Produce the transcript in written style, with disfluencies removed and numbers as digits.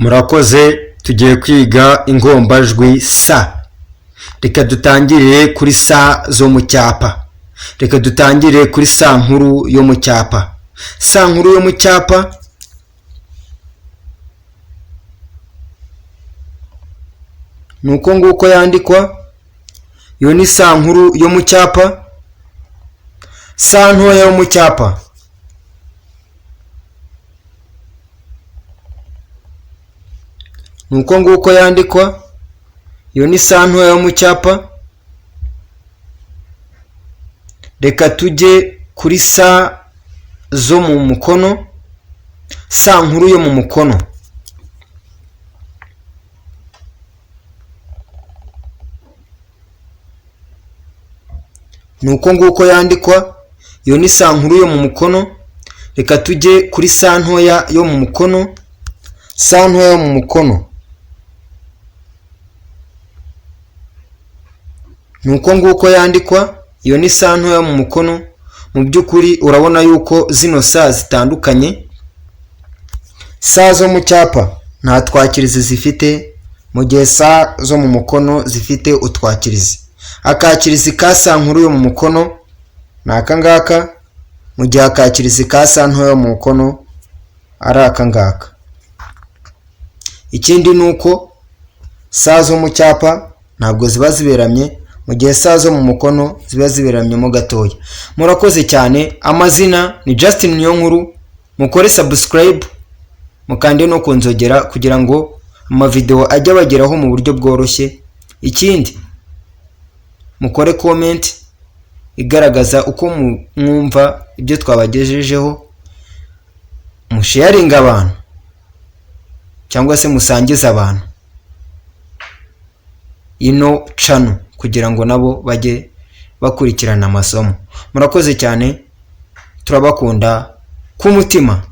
Murakoze, tugiye kwiga ingombajwi sa. Reka dutangire kuri sa zo mu cyapa. Reka dutangire kuri sa nkuru yo mu cyapa. Sa nkuru yo mu cyapa nuko nguko yandikwa. Iyo ni sa nkuru yo mu cyapa. Sa ntoya yo mu cyapa nuko nguko yandikwa. Iyo ni sa ntoya yo mu cyapa. Reka tujye kuri sa zo mu mukono. Sa nkuru yo mu mukono nuko nguko yandikwa. Iyo ni sa nkuru yo mu mukono. Reka tujye kuri sa ntoya yo mu mukono. Sa ntoya yo mu mukono nuko nguko yandikwa. Iyo ni sa ntoya yo mu mukono. Mu by'ukuri urabona yuko zino sa zitandukanye. Sa zo mu cyapa nta twakirizi zifite, mu gihe sa zo mu mukono zifite utwakirizi. Akakirizi ka sa nkuru yo mu mukono ni aka ngaka, mu gihe akakirizi ka sa ntoya yo mu mukono ari aka ngaka. Ikindi ni uko sa zo mu cyapa ntabwo ziba ziberamye, mu gihe sa zo mu mukono ziba ziberamyemo gatoya. Murakoze cyane. Amazina ni Justin Niyonkuru. Mukore subscribe, mukande no kunzogera kugira ngo amavideo ajye abageraho mu buryo bworoshye. Ikindi mukore comment igaragaza uko mwumva ibyo twabagejejeho, musharinga abantu cyangwa se musangiza abantu ino channel kugira ngo nabo bajye bakurikirana amasomo. Murakoze cyane, turabakunda ku mutima.